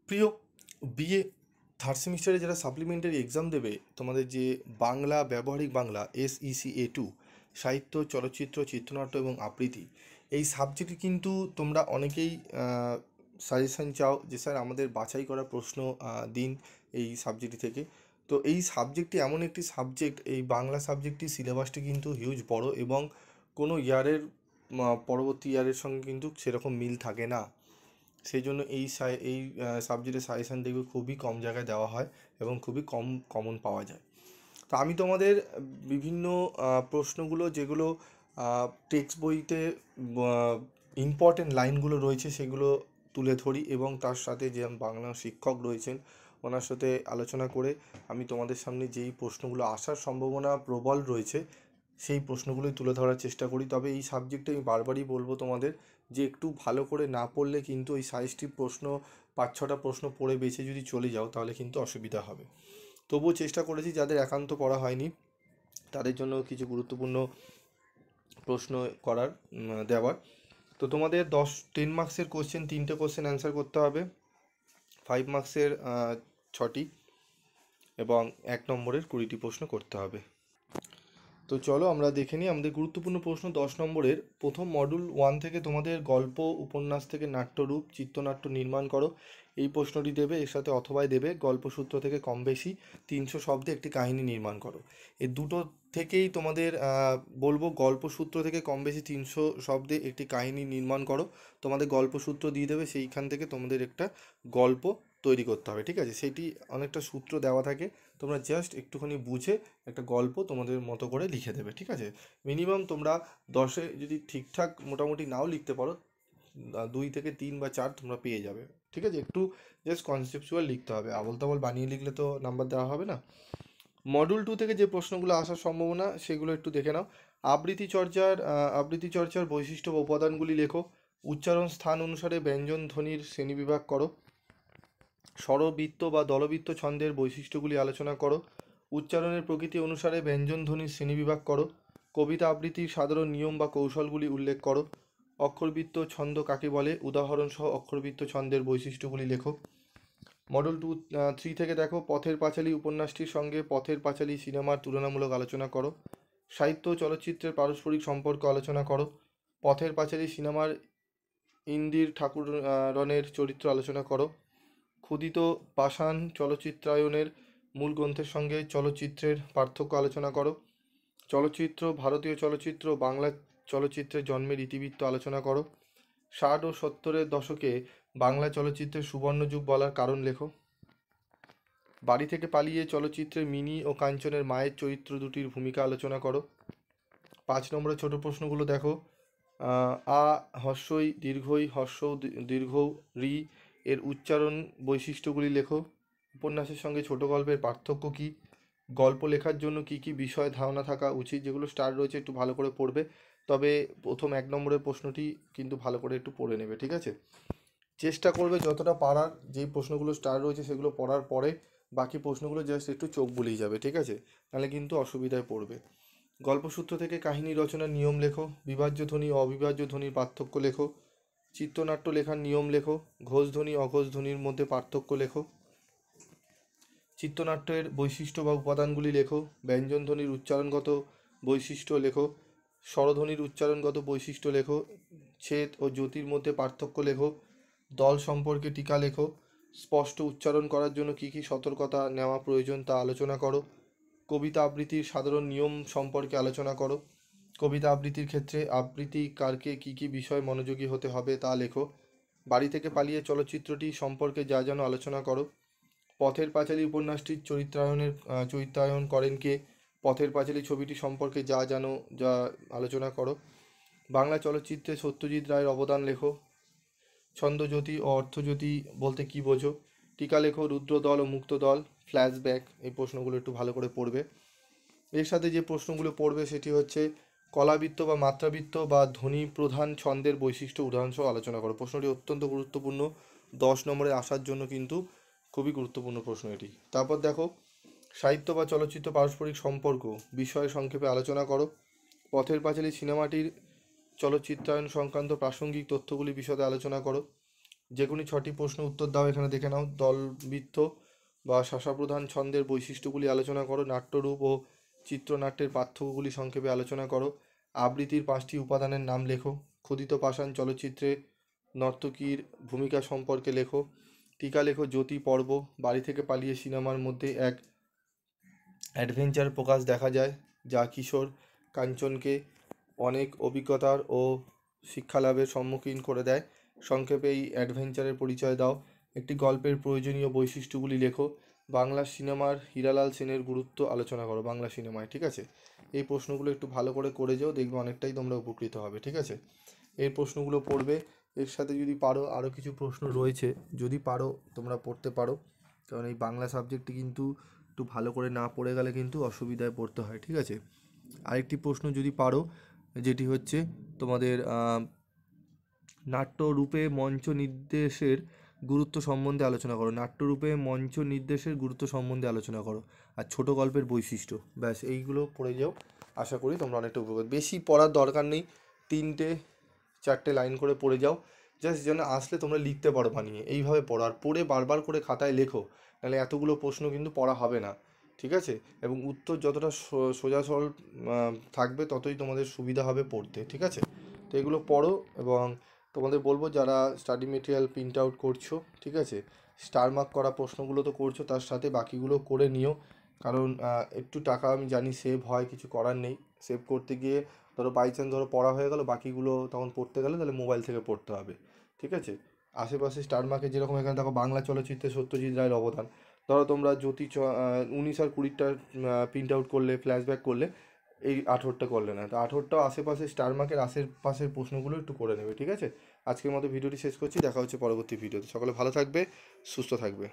প্রিয় BA third সেমিস্টারে যারা সাপ্লিমেন্টারি এক্সাম দেবে, তোমাদের যে বাংলা ব্যবহারিক বাংলা SECA 2 সাহিত্য, চলচ্চিত্র, চিত্রনাট্য এবং আবৃত্তি, এই সাবজেক্টে কিন্তু তোমরা অনেকেই সাজেশান চাও যে স্যার আমাদের বাছাই করা প্রশ্ন দিন এই সাবজেক্ট থেকে। তো এই সাবজেক্টটি এমন একটি সাবজেক্ট, এই বাংলা সাবজেক্টটি সিলেবাসটি কিন্তু হিউজ বড় এবং কোনো ইয়ারের পরবর্তী ইয়ারের সঙ্গে কিন্তু সেরকম মিল থাকে না। সেই জন্য এই সাবজেক্টের সাজেশান দেখবে খুবই কম জায়গায় দেওয়া হয় এবং খুবই কম কমন পাওয়া যায়। তো আমি তোমাদের বিভিন্ন প্রশ্নগুলো যেগুলো টেক্সট বইতে ইম্পর্টেন্ট লাইনগুলো রয়েছে সেগুলো তুলে ধরি এবং তার সাথে যে বাংলা শিক্ষক রয়েছেন ওনার সাথে আলোচনা করে আমি তোমাদের সামনে যেই প্রশ্নগুলো আসার সম্ভাবনা প্রবল রয়েছে সেই প্রশ্নগুলোই তুলে ধরার চেষ্টা করি। তবে এই সাবজেক্টে আমি বারবারই বলবো তোমাদের যে একটু ভালো করে না পড়লে কিন্তু এই 60টি প্রশ্ন 5-6টা প্রশ্ন পড়ে বেছে যদি চলে যাও তাহলে কিন্তু অসুবিধা হবে। তবুও চেষ্টা করেছি যাদের একান্ত পড়া হয়নি তাদের জন্য কিছু গুরুত্বপূর্ণ প্রশ্ন করার দেওয়ার। তো তোমাদের 10 মার্কসের কোশ্চেন 3টে কোশ্চেন অ্যান্সার করতে হবে, 5 মার্কসের 6টি এবং 1 নম্বরের 20টি প্রশ্ন করতে হবে। তো চলো আমরা দেখে নিই আমাদের গুরুত্বপূর্ণ প্রশ্ন 10 নম্বরের। প্রথম মডিউল 1 থেকে তোমাদের গল্প, উপন্যাস থেকে নাট্যরূপ, চিত্রনাট্য নির্মাণ করো, এই প্রশ্নটি দেবে। এর সাথে অথবাই দেবে গল্পসূত্র থেকে কম বেশি 300 শব্দে একটি কাহিনী নির্মাণ করো। এই দুটো থেকেই তোমাদের বলবো গল্পসূত্র থেকে কম বেশি 300 শব্দে একটি কাহিনী নির্মাণ করো। তোমাদের গল্পসূত্র দিয়ে দেবে, সেইখান থেকে তোমাদের একটা গল্প তৈরি করতে হবে, ঠিক আছে? সেইটি অনেকটা সূত্র দেওয়া থাকে, তোমরা জাস্ট একটুখানি বুঝে একটা গল্প তোমাদের মতো করে লিখে দেবে, ঠিক আছে? মিনিমাম তোমরা 10-এ যদি ঠিকঠাক মোটামুটি নাও লিখতে পারো 2 থেকে 3 বা 4 তোমরা পেয়ে যাবে, ঠিক আছে? একটু জাস্ট কনসেপচুয়াল লিখতে হবে, আবল তাবল বানিয়ে লিখলে তো নাম্বার দেওয়া হবে না। মডিউল 2 থেকে যে প্রশ্নগুলো আসার সম্ভাবনা সেগুলো একটু দেখে নাও। আবৃত্তি চর্চার বৈশিষ্ট্য বা উপাদানগুলি লেখো। উচ্চারণ স্থান অনুসারে ব্যঞ্জন ধ্বনির শ্রেণীবিভাগ করো। স্বরবৃত্ত বা দলবৃত্ত ছন্দের বৈশিষ্ট্যগুলি আলোচনা করো। উচ্চারণের প্রকৃতি অনুসারে ব্যঞ্জনধ্বনির শ্রেণীবিভাগ করো। কবিতা আবৃত্তির সাধারণ নিয়ম বা কৌশলগুলি উল্লেখ করো। অক্ষরবৃত্ত ছন্দ কাকে বলে, উদাহরণসহ অক্ষরবৃত্ত ছন্দের বৈশিষ্ট্যগুলি লেখো। মডেল 3 থেকে দেখো পথের পাঁচালী উপন্যাসটির সঙ্গে পথের পাঁচালী সিনেমার তুলনামূলক আলোচনা করো। সাহিত্য ও চলচ্চিত্রের পারস্পরিক সম্পর্ক আলোচনা করো। পথের পাঁচালী সিনেমার ইন্দির ঠাকুরনের চরিত্র আলোচনা করো। ক্ষুদিত পাষাণ চলচ্চিত্রায়নের মূল গ্রন্থের সঙ্গে চলচ্চিত্রের পার্থক্য আলোচনা করো। চলচ্চিত্র, ভারতীয় চলচ্চিত্র, বাংলা চলচ্চিত্রের জন্মের ইতিবৃত্ত আলোচনা করো। 60 ও 70-এর দশকে বাংলা চলচ্চিত্রের সুবর্ণযুগ বলার কারণ লেখো। বাড়ি থেকে পালিয়ে চলচ্চিত্রে মিনি ও কাঞ্চনের মায়ের চরিত্র দুটির ভূমিকা আলোচনা করো। 5 নম্বরের ছোট প্রশ্নগুলো দেখো। আ হস্যই দীর্ঘই হস্য দীর্ঘ রি এর উচ্চারণ বৈশিষ্ট্যগুলি লেখো। উপন্যাসের সঙ্গে ছোট গল্পের পার্থক্য কী? গল্প লেখার জন্য কী কী বিষয় ধারণা থাকা উচিত? যেগুলো স্টার রয়েছে একটু ভালো করে পড়বে, তবে প্রথম 1 নম্বরের প্রশ্নটি কিন্তু ভালো করে একটু পড়ে নেবে, ঠিক আছে? চেষ্টা করবে যতটা পারার যেই প্রশ্নগুলো স্টার রয়েছে সেগুলো পড়ার পরে বাকি প্রশ্নগুলো জাস্ট একটু চোখ বুলিয়ে যাবে, ঠিক আছে? নাহলে কিন্তু অসুবিধায় পড়বে। গল্পসূত্র থেকে কাহিনী রচনার নিয়ম লেখো। বিভাজ্য ধ্বনি ও অবিভাজ্য ধ্বনির পার্থক্য লেখো। চিত্রনাট্য লেখার নিয়ম লেখো। ঘোষ ধ্বনি অঘোষ ধ্বনির মধ্যে পার্থক্য লেখো। চিত্রনাট্যের বৈশিষ্ট্য বা উপাদানগুলি লেখো। ব্যঞ্জন ধ্বনির উচ্চারণগত বৈশিষ্ট্য লেখো। স্বরধ্বনির উচ্চারণগত বৈশিষ্ট্য লেখো। ছেদ ও জ্যোতির মধ্যে পার্থক্য লেখো। দল সম্পর্কে টিকা লেখো। স্পষ্ট উচ্চারণ করার জন্য কী কী সতর্কতা নেওয়া প্রয়োজন তা আলোচনা করো। কবিতা আবৃত্তির সাধারণ নিয়ম সম্পর্কে আলোচনা করো। কবিতা আবৃত্তির ক্ষেত্রে আবৃত্তিকারকে কী কী বিষয় মনোযোগী হতে হবে তা লেখো। বাড়ি থেকে পালিয়ে চলচ্চিত্রটি সম্পর্কে যা যেন আলোচনা করো। পথের পাঁচালী উপন্যাসটির চরিত্রায়ন করেন কে? পথের পাঁচালী ছবিটি সম্পর্কে যা আলোচনা করো। বাংলা চলচ্চিত্রে সত্যজিৎ রায়ের অবদান লেখো। ছন্দজ্যোতি ও অর্থজ্যোতি বলতে কী বোঝো? টিকা লেখো। রুদ্রদল ও মুক্তদল, ফ্ল্যাশব্যাক, এই প্রশ্নগুলো একটু ভালো করে পড়বে। এর সাথে যে প্রশ্নগুলো পড়বে সেটি হচ্ছে কলাবৃত্ত বা মাত্রাবৃত্ত বা ধ্বনি প্রধান ছন্দের বৈশিষ্ট্য উদাহরণসহ আলোচনা করো। প্রশ্নটি অত্যন্ত গুরুত্বপূর্ণ, 10 নম্বরে আসার জন্য কিন্তু খুবই গুরুত্বপূর্ণ প্রশ্ন এটি। তারপর দেখো সাহিত্য বা চলচ্চিত্র পারস্পরিক সম্পর্ক বিষয়ে সংক্ষেপে আলোচনা করো। পথের পাঁচালী সিনেমাটির চলচ্চিত্রায়ন সংক্রান্ত প্রাসঙ্গিক তথ্যগুলি বিশদে আলোচনা করো। যে কোনো 6টি প্রশ্ন উত্তর দাও। এখানে দেখে নাও। দলবৃত্ত বা শাসাপ্রধান ছন্দের বৈশিষ্ট্যগুলি আলোচনা করো। নাট্যরূপ ও চিত্রনাট্যের পার্থক্যগুলি সংক্ষেপে আলোচনা করো। আবৃত্তির 5টি উপাদানের নাম লেখো। ক্ষুদিত পাষাণ চলচ্চিত্রে নর্তকীর ভূমিকা সম্পর্কে লেখো। টিকা লেখো। জ্যোতি পর্ব। বাড়ি থেকে পালিয়ে সিনেমার মধ্যে এক অ্যাডভেঞ্চার প্রকাশ দেখা যায়, যা কিশোর কাঞ্চনকে অনেক অভিজ্ঞতার ও শিক্ষালাভের সম্মুখীন করে দেয়। সংক্ষেপে এই অ্যাডভেঞ্চারের পরিচয় দাও। একটি গল্পের প্রয়োজনীয় বৈশিষ্ট্যগুলি লেখো। বাংলা সিনেমার হীরালাল সেনের গুরুত্ব আলোচনা করো বাংলা সিনেমায়। ঠিক আছে, এই প্রশ্নগুলো একটু ভালো করে যাও, দেখবে অনেকটাই তোমরা উপকৃত হবে। ঠিক আছে, এই প্রশ্নগুলো পড়বে। এর সাথে যদি পারো আরও কিছু প্রশ্ন রয়েছে, যদি পারো তোমরা পড়তে পারো, কারণ এই বাংলা সাবজেক্টটি কিন্তু একটু ভালো করে না পড়ে গেলে কিন্তু অসুবিধায় পড়তে হয়। ঠিক আছে, আরেকটি প্রশ্ন যদি পারো, যেটি হচ্ছে তোমাদের নাট্যরূপে মঞ্চ নির্দেশের গুরুত্ব সম্বন্ধে আলোচনা করো। নাট্যরূপে মঞ্চ নির্দেশের গুরুত্ব সম্বন্ধে আলোচনা করো। আর ছোট গল্পের বৈশিষ্ট্য। ব্যাস, এইগুলো পড়ে যাও। আশা করি তোমরা অনেকটা উপকার। বেশি পড়ার দরকার নেই, 3-4 লাইন করে পড়ে যাও। জাস্ট যেন আসলে তোমরা লিখতে পারো বানিয়ে, এইভাবে পড়ো। আর পড়ে বারবার করে খাতায় লেখো, নাহলে এতগুলো প্রশ্ন কিন্তু পড়া হবে না। ঠিক আছে, এবং উত্তর যতটা সোজা সরল থাকবে ততই তোমাদের সুবিধা হবে পড়তে। ঠিক আছে, তো এগুলো পড়ো। এবং তোমাদের বলবো, যারা স্টাডি মেটেরিয়াল প্রিন্ট আউট করছো, ঠিক আছে, স্টার মার্ক করা প্রশ্নগুলো তো করছো, তার সাথে বাকিগুলো করে নিও। কারণ একটু টাকা আমি জানি সেভ হয়, কিছু করার নেই। সেভ করতে গিয়ে ধরো বাই চান্স ধরো পড়া হয়ে গেলো, বাকিগুলো তখন পড়তে গেলে তাহলে মোবাইল থেকে পড়তে হবে। ঠিক আছে, আশেপাশে স্টার মার্কে যেরকম এখানে দেখো বাংলা চলচ্চিত্রে সত্যজিৎ রায়ের অবদান, ধরো তোমরা জ্যোতি 19 আর 20টা প্রিন্ট আউট করলে, ফ্ল্যাশব্যাক করলে, এই 18টা করলে না, তো 18টাও আশেপাশে স্টার মার্কের আশেপাশের প্রশ্নগুলো একটু করে নেবে। ঠিক আছে, আজকের মতো ভিডিওটি শেষ করছি। দেখা হচ্ছে পরবর্তী ভিডিওতে। সকলে ভালো থাকবে, সুস্থ থাকবে।